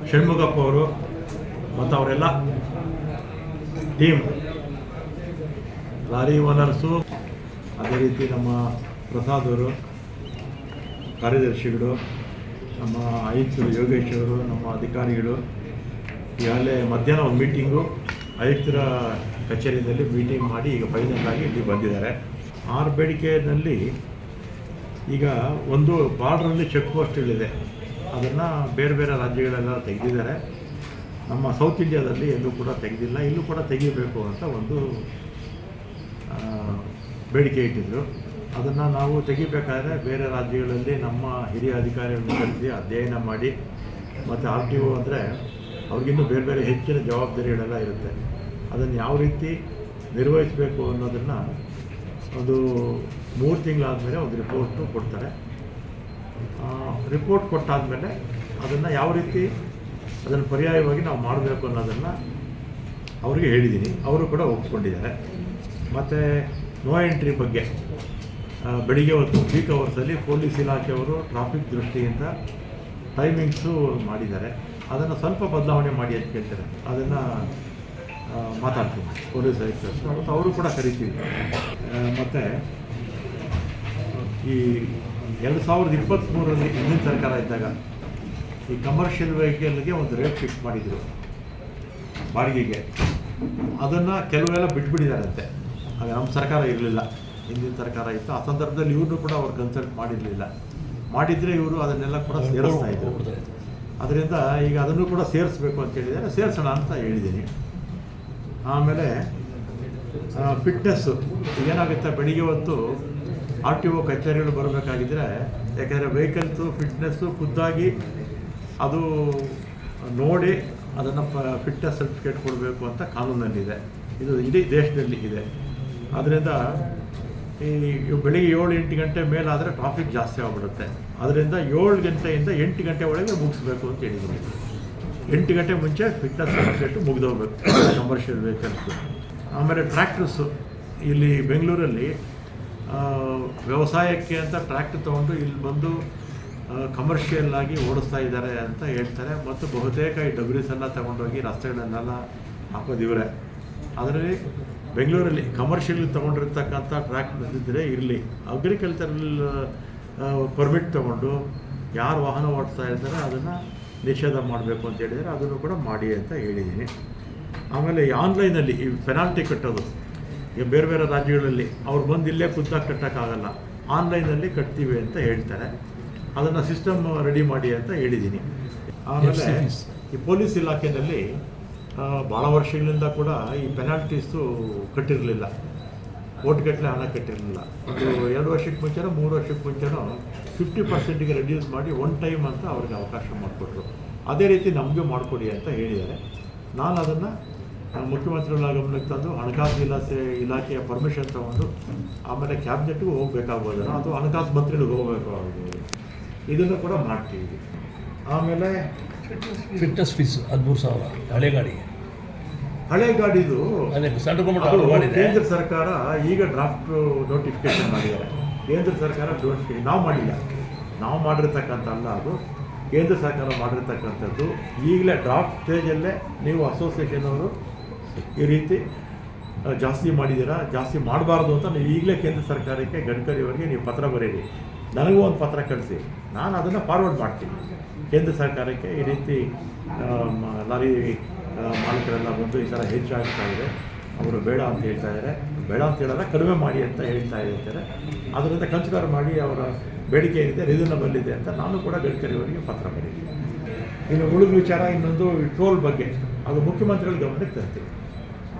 ಷಣ್ಮುಗಪ್ಪ ಅವರು ಮತ್ತು ಅವರೆಲ್ಲ ಟೀಮ್, ಲಾರಿ ಓನರ್ಸು, ಅದೇ ರೀತಿ ನಮ್ಮ ಪ್ರಸಾದ್ ಅವರು, ಕಾರ್ಯದರ್ಶಿಗಳು, ನಮ್ಮ ಆಯುಕ್ತರು ಯೋಗೇಶ್ ಅವರು, ನಮ್ಮ ಅಧಿಕಾರಿಗಳು ಈಗಾಗಲೇ ಮಧ್ಯಾಹ್ನ ಒಂದು ಮೀಟಿಂಗು ಆಯುಕ್ತರ ಕಚೇರಿಯಲ್ಲಿ ಮೀಟಿಂಗ್ ಮಾಡಿ ಈಗ ಫೈನಲ್ ಆಗಿ ಇಲ್ಲಿ ಬಂದಿದ್ದಾರೆ. 6 ಬೇಡಿಕೆಯಲ್ಲಿ ಈಗ ಒಂದು ಬಾರ್ಡ್ರಲ್ಲಿ ಚೆಕ್ ಪೋಸ್ಟ್ಗಳಿದೆ, ಅದನ್ನು ಬೇರೆ ಬೇರೆ ರಾಜ್ಯಗಳೆಲ್ಲ ತೆಗೆದಿದ್ದಾರೆ. ನಮ್ಮ ಸೌತ್ ಇಂಡಿಯಾದಲ್ಲಿ ಎಲ್ಲೂ ಕೂಡ ತೆಗೆದಿಲ್ಲ, ಇಲ್ಲೂ ಕೂಡ ತೆಗಿಬೇಕು ಅಂತ ಒಂದು ಬೇಡಿಕೆ ಇಟ್ಟಿದ್ದರು. ಅದನ್ನು ನಾವು ತೆಗಿಬೇಕಾದ್ರೆ ಬೇರೆ ರಾಜ್ಯಗಳಲ್ಲಿ ನಮ್ಮ ಹಿರಿಯ ಅಧಿಕಾರಿಗಳನ್ನು ಕರೆಸಿ ಅಧ್ಯಯನ ಮಾಡಿ, ಮತ್ತು RTO ಅಂದರೆ ಅವ್ರಿಗಿನ್ನೂ ಬೇರೆ ಬೇರೆ ಹೆಚ್ಚಿನ ಜವಾಬ್ದಾರಿಗಳೆಲ್ಲ ಇರುತ್ತೆ. ಅದನ್ನು ಯಾವ ರೀತಿ ನಿರ್ವಹಿಸಬೇಕು ಅನ್ನೋದನ್ನು ಒಂದು 3 ತಿಂಗಳಾದಮೇಲೆ ಒಂದು ರಿಪೋರ್ಟು ಕೊಡ್ತಾರೆ. ರಿಪೋರ್ಟ್ ಕೊಟ್ಟಾದಮೇಲೆ ಅದನ್ನು ಯಾವ ರೀತಿ ಅದನ್ನು ಪರ್ಯಾಯವಾಗಿ ನಾವು ಮಾಡಬೇಕು ಅನ್ನೋದನ್ನು ಅವ್ರಿಗೆ ಹೇಳಿದ್ದೀನಿ, ಅವರು ಕೂಡ ಒಪ್ಕೊಂಡಿದ್ದಾರೆ. ಮತ್ತು ನೋ ಎಂಟ್ರಿ ಬಗ್ಗೆ ಬೆಳಿಗ್ಗೆ ಹೊತ್ತು ಪೀಕ್ ಅವರ್ಸಲ್ಲಿ ಪೊಲೀಸ್ ಇಲಾಖೆಯವರು ಟ್ರಾಫಿಕ್ ದೃಷ್ಟಿಯಿಂದ ಟೈಮಿಂಗ್ಸು ಮಾಡಿದ್ದಾರೆ. ಅದನ್ನು ಸ್ವಲ್ಪ ಬದಲಾವಣೆ ಮಾಡಿ ಅಂತ ಕೇಳ್ತಾರೆ, ಅದನ್ನು ಮಾತಾಡ್ತೀನಿ ಪೊಲೀಸ್ ಆಯುಕ್ತರು, ಮತ್ತು ಅವರು ಕೂಡ ಕರಿತೀವಿ. ಮತ್ತು ಈ 2023ರಲ್ಲಿ ಹಿಂದಿನ ಸರ್ಕಾರ ಇದ್ದಾಗ ಈ ಕಮರ್ಷಿಯಲ್ ವೆಹಿಕಲ್ಗೆ ಒಂದು ರೇಟ್ ಫಿಕ್ಸ್ ಮಾಡಿದರು ಬಾಡಿಗೆಗೆ. ಅದನ್ನು ಕೆಲವೆಲ್ಲ ಬಿಟ್ಬಿಟ್ಟಿದ್ದಾರಂತೆ. ಆಗ ನಮ್ಮ ಸರ್ಕಾರ ಇರಲಿಲ್ಲ, ಹಿಂದಿನ ಸರ್ಕಾರ ಇತ್ತು. ಆ ಸಂದರ್ಭದಲ್ಲಿ ಇವ್ರನ್ನೂ ಕೂಡ ಅವ್ರು ಕನ್ಸಲ್ಟ್ ಮಾಡಿದರೆ ಇವರು ಅದನ್ನೆಲ್ಲ ಕೂಡ ಸೇರಿಸ್ತಾ ಇದ್ರು. ಅದರಿಂದ ಈಗ ಅದನ್ನು ಕೂಡ ಸೇರಿಸ್ಬೇಕು ಅಂತ ಹೇಳಿದ್ದಾರೆ, ಸೇರಿಸೋಣ ಅಂತ ಹೇಳಿದ್ದೀನಿ. ಆಮೇಲೆ ಫಿಟ್ನೆಸ್ಸು ಏನಾಗುತ್ತೆ, ಬೆಳಿಗ್ಗೆ ಹೊತ್ತು RTO ಕಚೇರಿಗಳು ಬರಬೇಕಾಗಿದ್ದರೆ, ಯಾಕೆಂದರೆ ವೆಹಿಕಲ್ಸು ಫಿಟ್ನೆಸ್ಸು ಖುದ್ದಾಗಿ ಅದು ನೋಡಿ ಅದನ್ನು ಫಿಟ್ನೆಸ್ ಸರ್ಟಿಫಿಕೇಟ್ ಕೊಡಬೇಕು ಅಂತ ಕಾನೂನಲ್ಲಿದೆ. ಇದು ಇಡೀ ದೇಶದಲ್ಲಿ ಇದೆ. ಆದ್ದರಿಂದ ಈ ಬೆಳಿಗ್ಗೆ 7-8 ಗಂಟೆ ಮೇಲಾದರೆ ಟ್ರಾಫಿಕ್ ಜಾಸ್ತಿ ಆಗಿಬಿಡುತ್ತೆ. ಅದರಿಂದ 7 ಗಂಟೆಯಿಂದ 8 ಗಂಟೆ ಒಳಗೆ ಮುಗಿಸ್ಬೇಕು ಅಂತ ಹೇಳಿದ್ರು. 8 ಗಂಟೆ ಮುಂಚೆ ಫಿಟ್ನೆಸ್ ಸರ್ಟಿಫಿಕೇಟು ಮುಗಿದೋಗ್ಬೇಕು ಕಮರ್ಷಿಯಲ್ ವೆಹಿಕಲ್ಸು. ಆಮೇಲೆ ಟ್ರ್ಯಾಕ್ಟರ್ಸು, ಇಲ್ಲಿ ಬೆಂಗಳೂರಲ್ಲಿ ವ್ಯವಸಾಯಕ್ಕೆ ಅಂತ ಟ್ರ್ಯಾಕ್ಟರ್ ತೊಗೊಂಡು ಇಲ್ಲಿ ಬಂದು ಕಮರ್ಷಿಯಲ್ ಆಗಿ ಓಡಿಸ್ತಾ ಇದ್ದಾರೆ ಅಂತ ಹೇಳ್ತಾರೆ. ಮತ್ತು ಬಹುತೇಕ ಈ ಡಬ್ರೀಸ್ ಎಲ್ಲ ತಗೊಂಡೋಗಿ ರಸ್ತೆಗಳನ್ನೆಲ್ಲ ಹಾಕೋದಿವ್ರೆ. ಅದರಲ್ಲಿ ಬೆಂಗಳೂರಲ್ಲಿ ಕಮರ್ಷಿಯಲ್ ತೊಗೊಂಡಿರ್ತಕ್ಕಂಥ ಟ್ರ್ಯಾಕ್ಟರ್ ಇದ್ದರೆ ಇರಲಿ, ಅಗ್ರಿಕಲ್ಚರಲ್ ಪರ್ಮಿಟ್ ತೊಗೊಂಡು ಯಾರು ವಾಹನ ಓಡಿಸ್ತಾ ಇರ್ತಾರೆ ಅದನ್ನು ನಿಷೇಧ ಮಾಡಬೇಕು ಅಂತ ಹೇಳಿದರೆ ಅದನ್ನು ಕೂಡ ಮಾಡಿ ಅಂತ ಹೇಳಿದ್ದೀನಿ. ಆಮೇಲೆ ಈ ಆನ್ಲೈನಲ್ಲಿ ಈ ಪೆನಾಲ್ಟಿ ಕಟ್ಟೋದು, ಈಗ ಬೇರೆ ಬೇರೆ ರಾಜ್ಯಗಳಲ್ಲಿ ಅವ್ರು ಬಂದು ಇಲ್ಲೇ ಖುದ್ದಾಗಿ ಕಟ್ಟೋಕ್ಕಾಗಲ್ಲ, ಆನ್ಲೈನಲ್ಲಿ ಕಟ್ತೀವಿ ಅಂತ ಹೇಳ್ತಾರೆ. ಅದನ್ನು ಸಿಸ್ಟಮ್ ರೆಡಿ ಮಾಡಿ ಅಂತ ಹೇಳಿದ್ದೀನಿ. ಆಮೇಲೆ ಈ ಪೊಲೀಸ್ ಇಲಾಖೆಯಲ್ಲಿ ಭಾಳ ವರ್ಷಗಳಿಂದ ಕೂಡ ಈ ಪೆನಾಲ್ಟೀಸು ಕಟ್ಟಿರಲಿಲ್ಲ, ಕೋಟಿಗಟ್ಟಲೆ ಹಣ ಕಟ್ಟಿರಲಿಲ್ಲ. ಒಂದು 2 ವರ್ಷಕ್ಕೆ ಮುಂಚೆನೋ 3 ವರ್ಷಕ್ಕೆ ಮುಂಚೆನೋ 50%ಗೆ ರೆಡ್ಯೂಸ್ ಮಾಡಿ 1 ಟೈಮ್ ಅಂತ ಅವ್ರಿಗೆ ಅವಕಾಶ ಮಾಡಿಕೊಟ್ರು. ಅದೇ ರೀತಿ ನಮಗೂ ಮಾಡಿಕೊಡಿ ಅಂತ ಹೇಳಿದ್ದಾರೆ. ನಾನು ಅದನ್ನು ಮುಖ್ಯಮಂತ್ರಿಗಳ ಗಮನಕ್ಕೆ ತಂದು ಹಣಕಾಸು ಇಲಾಖೆಯ ಪರ್ಮಿಷನ್ ತೊಗೊಂಡು ಆಮೇಲೆ ಕ್ಯಾಬಿನೆಟ್ಗೂ ಹೋಗಬೇಕಾಗ್ಬೋದು, ಅದು ಹಣಕಾಸು ಮಂತ್ರಿಗಳಿಗೆ ಹೋಗಬೇಕಾಗ್ಬೋದು, ಇದನ್ನು ಕೂಡ ಮಾಡ್ತೀವಿ. ಆಮೇಲೆ ಫಿಟ್ನೆಸ್ ಫೀಸ್ 13,000 ಹಳೆ ಗಾಡಿದು ಕೇಂದ್ರ ಸರ್ಕಾರ ಈಗ ಡ್ರಾಫ್ಟ್ ನೋಟಿಫಿಕೇಶನ್ ಮಾಡಿದ್ದಾರೆ. ಕೇಂದ್ರ ಸರ್ಕಾರ ನೋಟಿಫಿಕೇಶನ್ ನಾವು ಮಾಡಿಲ್ಲ, ನಾವು ಮಾಡಿರ್ತಕ್ಕಂಥ ಅಲ್ಲ, ಅದು ಕೇಂದ್ರ ಸರ್ಕಾರ ಮಾಡಿರ್ತಕ್ಕಂಥದ್ದು. ಈಗಲೇ ಡ್ರಾಫ್ಟ್ ಸ್ಟೇಜಲ್ಲೇ ನೀವು ಅಸೋಸಿಯೇಷನ್ ಅವರು ಈ ರೀತಿ ಜಾಸ್ತಿ ಮಾಡಿದ್ದೀರಾ, ಜಾಸ್ತಿ ಮಾಡಬಾರ್ದು ಅಂತ ನೀವು ಈಗಲೇ ಕೇಂದ್ರ ಸರ್ಕಾರಕ್ಕೆ, ಗಡ್ಕರಿ ಅವರಿಗೆ ನೀವು ಪತ್ರ ಬರೀರಿ, ನನಗೂ ಒಂದು ಪತ್ರ ಕಳಿಸಿ, ನಾನು ಅದನ್ನು ಫಾರ್ವರ್ಡ್ ಮಾಡ್ತೀನಿ ಕೇಂದ್ರ ಸರ್ಕಾರಕ್ಕೆ. ಈ ರೀತಿ ಲಾರಿ ಮಾಲೀಕರೆಲ್ಲ ಬಂದು ಈ ಥರ ಹೆಚ್ಚಾಗ್ತಾ ಇದೆ, ಅವರು ಬೇಡ ಅಂತ ಹೇಳ್ತಾ ಇದ್ದಾರೆ, ಬೇಡ ಅಂತ ಹೇಳಿದ್ರೆ ಕಡಿಮೆ ಮಾಡಿ ಅಂತ ಹೇಳ್ತಾ ಇರ್ತಾರೆ. ಅದರಿಂದ ಕನ್ಸಿಡರ್ ಮಾಡಿ ಅವರ ಬೇಡಿಕೆ ಏನಿದೆ ರೀಸನಬಲ್ ಇದೆ ಅಂತ ನಾನು ಕೂಡ ಗಡ್ಕರಿ ಅವರಿಗೆ ಪತ್ರ ಬರೀತೀನಿ. ಇನ್ನು ಉಳಿದ ವಿಚಾರ ಇನ್ನೊಂದು ಟೋಲ್ ಬಗ್ಗೆ, ಅದು ಮುಖ್ಯಮಂತ್ರಿಗಳ ಗಮನಕ್ಕೆ ತರ್ತೀವಿ.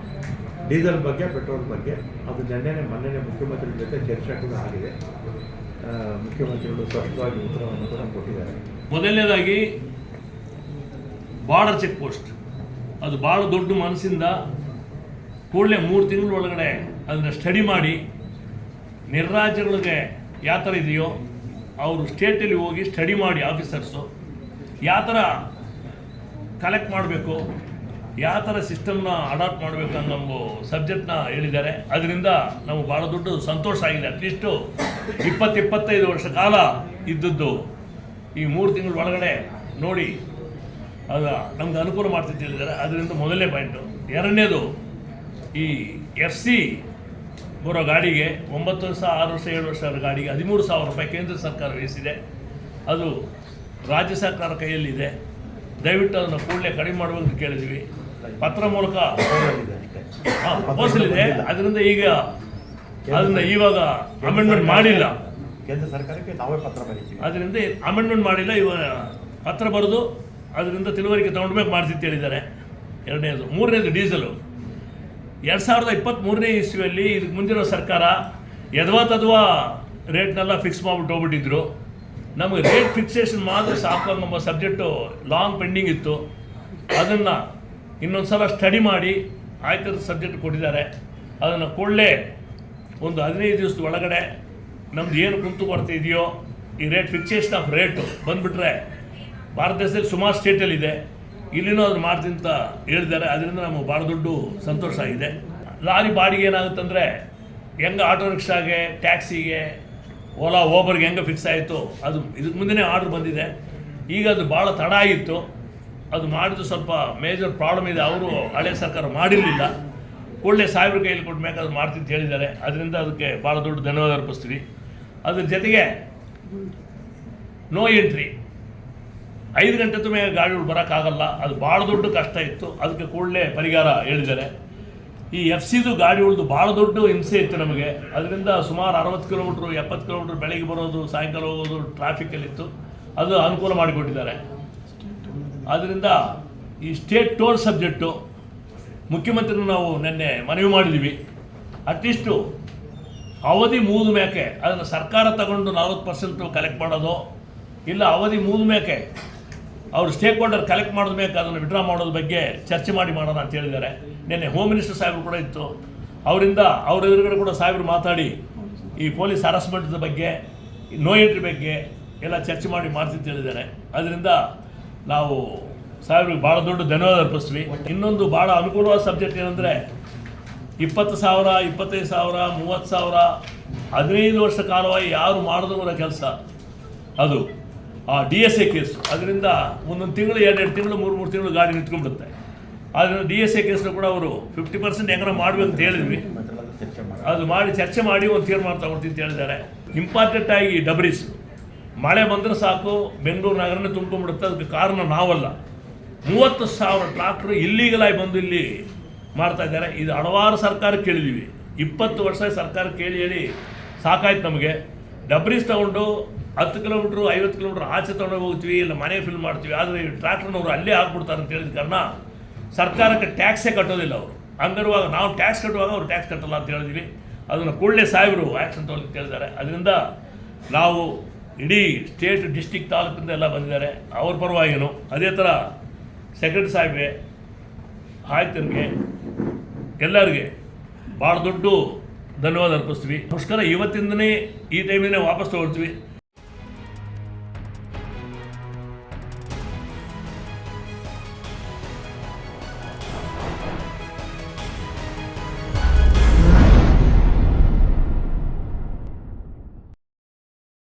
ಡೀಸೆಲ್ ಬಗ್ಗೆ, ಪೆಟ್ರೋಲ್ ಬಗ್ಗೆ ಅದು ಮೊನ್ನೆ ಮುಖ್ಯಮಂತ್ರಿಗಳ ಜೊತೆ ಚರ್ಚೆ ಕೂಡ ಆಗಿದೆ. ಮುಖ್ಯಮಂತ್ರಿಗಳು ಸ್ಪಷ್ಟವಾಗಿ ಉತ್ತರವನ್ನು ಕೂಡ ಕೊಟ್ಟಿದ್ದಾರೆ. ಮೊದಲನೇದಾಗಿ ಬಾರ್ಡರ್ ಚೆಕ್ ಪೋಸ್ಟ್, ಅದು ಭಾಳ ದೊಡ್ಡ ಮನಸ್ಸಿಂದ ಕೂಡಲೇ 3 ತಿಂಗಳ ಒಳಗಡೆ ಅದನ್ನು ಸ್ಟಡಿ ಮಾಡಿ ನಿರ್ರಾಜ್ಯಗಳಿಗೆ ಯಾವ ಥರ ಇದೆಯೋ ಅವರು ಸ್ಟೇಟಲ್ಲಿ ಹೋಗಿ ಸ್ಟಡಿ ಮಾಡಿ ಆಫೀಸರ್ಸು ಯಾವ ಥರ ಕಲೆಕ್ಟ್ ಮಾಡಬೇಕು, ಯಾವ ಥರ ಸಿಸ್ಟಮ್ನ ಅಡಾಪ್ಟ್ ಮಾಡಬೇಕು ಅನ್ನೋ ನಮ್ಮ ಸಬ್ಜೆಕ್ಟ್ನ ಹೇಳಿದ್ದಾರೆ. ಅದರಿಂದ ನಮಗೆ ಭಾಳ ದೊಡ್ಡ ಸಂತೋಷ ಆಗಿದೆ. ಅಟ್ಲೀಸ್ಟು 20-25 ವರ್ಷ ಕಾಲ ಇದ್ದದ್ದು ಈ 3 ತಿಂಗಳ ಒಳಗಡೆ ನೋಡಿ ಅದು ನಮ್ಗೆ ಅನುಕೂಲ ಮಾಡ್ತಿತ್ತು ಹೇಳಿದ್ದಾರೆ. ಅದರಿಂದ ಮೊದಲನೇ ಪಾಯಿಂಟು. ಎರಡನೇದು, ಈ FC ಬರೋ ಗಾಡಿಗೆ 9 ವರ್ಷ 6 ವರ್ಷ 7 ವರ್ಷ ಗಾಡಿಗೆ 13,000 ರೂಪಾಯಿ ಕೇಂದ್ರ ಸರ್ಕಾರ ವಹಿಸಿದೆ. ಅದು ರಾಜ್ಯ ಸರ್ಕಾರ ಕೈಯಲ್ಲಿದೆ. ದಯವಿಟ್ಟು ಅದನ್ನು ಕೂಡಲೇ ಕಡಿಮೆ ಮಾಡುವಂತ ಕೇಳಿದ್ವಿ. ಪತ್ರ ಮೂಲಕ ಪ್ರಪೋಸಲ್ ಇದೆ. ಅದರಿಂದ ಈಗ ಅದನ್ನು ಇವಾಗ ಅಮೆಂಡ್ಮೆಂಟ್ ಮಾಡಿಲ್ಲ. ಕೇಂದ್ರ ಸರ್ಕಾರಕ್ಕೆ ನಾವೇ ಪತ್ರ ಬರೀತೀವಿ. ಅದರಿಂದ ಅಮೆಂಡ್ಮೆಂಟ್ ಮಾಡಿಲ್ಲ. ಇವಾಗ ಪತ್ರ ಬರೆದು ಅದರಿಂದ ತಿಳುವಳಿಕೆ ತೊಗೊಂಡ್ಬೇಕು ಮಾಡ್ತಿತ್ತು ಹೇಳಿದ್ದಾರೆ. ಎರಡನೇದು. ಮೂರನೇದು, ಡೀಸೆಲು 2023ನೇ ಇಸ್ವಿಯಲ್ಲಿ ಇದಕ್ಕೆ ಮುಂದಿರೋ ಸರ್ಕಾರ ಯದ್ವಾ ರೇಟ್ನೆಲ್ಲ ಫಿಕ್ಸ್ ಮಾಡಿಬಿಟ್ಟು ಹೋಗ್ಬಿಟ್ಟಿದ್ರು. ನಮಗೆ ರೇಟ್ ಫಿಕ್ಸೇಷನ್ ಮಾತ್ರ ಸಾಕು ನಮ್ಮ ಸಬ್ಜೆಕ್ಟು ಲಾಂಗ್ ಪೆಂಡಿಂಗ್ ಇತ್ತು. ಅದನ್ನು ಇನ್ನೊಂದು ಸಲ ಸ್ಟಡಿ ಮಾಡಿ ಆಯ್ತದ ಸಬ್ಜೆಕ್ಟ್ ಕೊಟ್ಟಿದ್ದಾರೆ. ಅದನ್ನು ಕೂಡಲೇ ಒಂದು 15 ದಿವಸದ ಒಳಗಡೆ ನಮ್ದು ಏನು ಕುಂತು ಬರ್ತಾ ಇದೆಯೋ ಈ ರೇಟ್ ಫಿಕ್ಸೇಷನ್ ಆಫ್ ರೇಟು ಬಂದುಬಿಟ್ರೆ ಭಾರತ ದೇಶದಲ್ಲಿ ಸುಮಾರು ಸ್ಟೇಟಲ್ಲಿದೆ, ಇಲ್ಲಿನೂ ಅದು ಮಾಡ್ತೀನಿ ಅಂತ ಹೇಳಿದ್ದಾರೆ. ಅದರಿಂದ ನಮಗೆ ಭಾಳ ದೊಡ್ಡ ಸಂತೋಷ ಆಗಿದೆ. ಲಾರಿ ಬಾಡಿಗೆ ಏನಾಗುತ್ತಂದರೆ ಹೆಂಗೆ ಆಟೋ ರಿಕ್ಷಾಗೆ, ಟ್ಯಾಕ್ಸಿಗೆ, ಓಲಾ ಓಬರ್ಗೆ ಹೆಂಗೆ ಫಿಕ್ಸ್ ಆಯಿತು ಅದು ಇದಕ್ಕೆ ಮುಂದೆ ಆರ್ಡ್ರ್ ಬಂದಿದೆ. ಈಗ ಅದು ಭಾಳ ತಡ ಆಗಿತ್ತು. ಅದು ಮಾಡಿದ್ದು ಸ್ವಲ್ಪ ಮೇಜರ್ ಪ್ರಾಬ್ಲಮ್ ಇದೆ. ಅವರು ಹಳೆ ಸರ್ಕಾರ ಮಾಡಿರಲಿಲ್ಲ. ಕೂಡಲೇ ಸಾಹೇಬ್ರ ಕೈಯಲ್ಲಿ ಕೊಟ್ಟಬೇಕು ಅದು ಮಾಡ್ತೀನಿ ಅಂತ ಹೇಳಿದ್ದಾರೆ. ಅದರಿಂದ ಅದಕ್ಕೆ ಭಾಳ ದೊಡ್ಡ ಧನ್ಯವಾದ ಅರ್ಪಿಸ್ತೀವಿ. ಅದ್ರ ಜೊತೆಗೆ ನೋ ಎಂಟ್ರಿ 5 ಗಂಟೆ ತುಂಬ ಗಾಡಿಗಳು ಬರೋಕ್ಕಾಗಲ್ಲ. ಅದು ಭಾಳ ದೊಡ್ಡ ಕಷ್ಟ ಇತ್ತು. ಅದಕ್ಕೆ ಕೂಡಲೇ ಪರಿಹಾರ ಹೇಳಿದ್ದಾರೆ. ಈ FCದು ಗಾಡಿಗಳದ್ದು ಭಾಳ ದೊಡ್ಡ ಹಿಂಸೆ ಇತ್ತು ನಮಗೆ. ಅದರಿಂದ ಸುಮಾರು 60 ಕಿಲೋಮೀಟ್ರು 70 ಕಿಲೋಮೀಟ್ರ್ ಬೆಳಗ್ಗೆ ಬರೋದು ಸಾಯಂಕಾಲ ಹೋಗೋದು ಟ್ರಾಫಿಕಲ್ಲಿತ್ತು. ಅದು ಅನುಕೂಲ ಮಾಡಿಕೊಟ್ಟಿದ್ದಾರೆ. ಆದ್ದರಿಂದ ಈ ಸ್ಟೇಟ್ ಟೋಲ್ ಸಬ್ಜೆಕ್ಟು ಮುಖ್ಯಮಂತ್ರಿಗಳು ನಾವು ನಿನ್ನೆ ಮನವಿ ಮಾಡಿದ್ದೀವಿ. ಅಟ್ಲೀಸ್ಟು ಅವಧಿ ಮುಗಿದ ಮೇಕೆ ಅದನ್ನು ಸರ್ಕಾರ ತಗೊಂಡು 40% ಕಲೆಕ್ಟ್ ಮಾಡೋದು, ಇಲ್ಲ ಅವಧಿ ಮುಗಿದ ಮೇಕೆ ಅವರು ಸ್ಟೇಕ್ ಹೋಲ್ಡರ್ ಕಲೆಕ್ಟ್ ಮಾಡಿದ ಮೇಲೆ ಅದನ್ನು ವಿಡ್ರಾ ಮಾಡೋದ್ರ ಬಗ್ಗೆ ಚರ್ಚೆ ಮಾಡೋಣ ಅಂತ ಹೇಳಿದ್ದಾರೆ. ನಿನ್ನೆ ಹೋಮ್ ಮಿನಿಸ್ಟರ್ ಸಾಹೇಬರು ಕೂಡ ಇತ್ತು. ಅವರಿಂದ ಅವ್ರ ಎದುರುಗಡೆ ಕೂಡ ಸಾಹೇಬರು ಮಾತಾಡಿ ಈ ಪೊಲೀಸ್ ಹರಾಸ್ಮೆಂಟ್ದ ಬಗ್ಗೆ, ನೋ ಎಂಟ್ರಿ ಬಗ್ಗೆ ಎಲ್ಲ ಚರ್ಚೆ ಮಾಡ್ತಿತ್ತು ಹೇಳಿದ್ದಾರೆ. ಅದರಿಂದ ನಾವು ಸಾಹೇಬ್ರಿಗೆ ಭಾಳ ದೊಡ್ಡ ಧನ್ಯವಾದ ಅರ್ಪಿಸ್ತೀವಿ. ಇನ್ನೊಂದು ಭಾಳ ಅನುಕೂಲವಾದ ಸಬ್ಜೆಕ್ಟ್ ಏನಂದರೆ 20,000 25,000 30,000 15 ವರ್ಷ ಕಾಲವಾಗಿ ಯಾರು ಮಾಡಿದವರ ಕೆಲಸ ಅದು ಆ DSA ಕೇಸು. ಅದರಿಂದ ಒಂದೊಂದು ತಿಂಗಳು 2 ತಿಂಗಳು 3 ತಿಂಗಳು ಗಾಡಿ ನಿಂತ್ಕೊಂಡ್ಬಿಡುತ್ತೆ. ಆದ್ದರಿಂದ DSA ಕೇಸನ್ನು ಕೂಡ ಅವರು 50% ಹೆಂಗಾರ ಮಾಡಬೇಕು ಅಂತ ಹೇಳಿದ್ವಿ. ಅದು ಮಾಡಿ ಚರ್ಚೆ ಮಾಡಿ ಒಂದು ತೀರ್ಮಾನ ತಗೊಳ್ತೀನಿ ಅಂತ ಹೇಳಿದ್ದಾರೆ. ಇಂಪಾರ್ಟೆಂಟ್ ಆಗಿ ಡಬ್ರೀಸ್ ಮಳೆ ಬಂದರೆ ಸಾಕು ಬೆಂಗಳೂರು ನಗರನೇ ತುಂಬ್ಕೊಂಡ್ಬಿಡುತ್ತೆ. ಅದಕ್ಕೆ ಕಾರಣ ನಾವಲ್ಲ. 30,000 ಟ್ರಾಕ್ಟ್ರು ಇಲ್ಲೀಗಲಾಗಿ ಬಂದು ಇಲ್ಲಿ ಮಾಡ್ತಾ ಇದ್ದಾರೆ. ಇದು ಹಲವಾರು ಸರ್ಕಾರ ಕೇಳಿದ್ದೀವಿ. 20 ವರ್ಷ ಸರ್ಕಾರ ಕೇಳಿ ಹೇಳಿ ಸಾಕಾಯ್ತು ನಮಗೆ. ಡಬ್ರೀಸ್ ತೊಗೊಂಡು 10 ಕಿಲೋಮೀಟ್ರು 50 ಕಿಲೋಮೀಟ್ರ್ ಆಚೆ ತೊಗೊಂಡು ಹೋಗ್ತೀವಿ, ಇಲ್ಲ ಮನೆ ಫಿಲ್ ಮಾಡ್ತೀವಿ. ಆದರೆ ಈ ಟ್ರ್ಯಾಕ್ಟರ್ನವರು ಅಲ್ಲೇ ಆಗ್ಬಿಡ್ತಾರೆ ಅಂತ ಹೇಳಿದ ಕಾರಣ ಸರ್ಕಾರಕ್ಕೆ ಟ್ಯಾಕ್ಸೇ ಕಟ್ಟೋದಿಲ್ಲ ಅವರು. ಹಂಗಿರುವಾಗ ನಾವು ಟ್ಯಾಕ್ಸ್ ಕಟ್ಟುವಾಗ ಅವ್ರು ಟ್ಯಾಕ್ಸ್ ಕಟ್ಟಲ್ಲ ಅಂತ ಹೇಳಿದ್ವಿ. ಅದನ್ನು ಕೂಡಲೇ ಸಾಹೇಬರು ಆ್ಯಕ್ಷನ್ ತೊಗೊಳ್ಳಿ ಹೇಳಿದ್ದಾರೆ. ಅದರಿಂದ ನಾವು ಇಡೀ ಸ್ಟೇಟ್ ಡಿಸ್ಟಿಕ್ ತಾಲೂಕಿಂದ ಎಲ್ಲ ಬಂದಿದ್ದಾರೆ ಅವ್ರ ಪರವಾಗಿನೂ. ಅದೇ ಥರ ಸೆಕ್ರೆಟರಿ ಸಾಹೇಬ್ಗೆ, ಆಯ್ತನಿಗೆ, ಎಲ್ಲರಿಗೆ ಭಾಳ ದೊಡ್ಡ ಧನ್ಯವಾದ ಅರ್ಪಿಸ್ತೀವಿ. ನಮಸ್ಕಾರ. ಇವತ್ತಿಂದನೇ ಈ ಟೈಮಿನೇ ವಾಪಸ್ ತೊಗೊಳ್ತೀವಿ.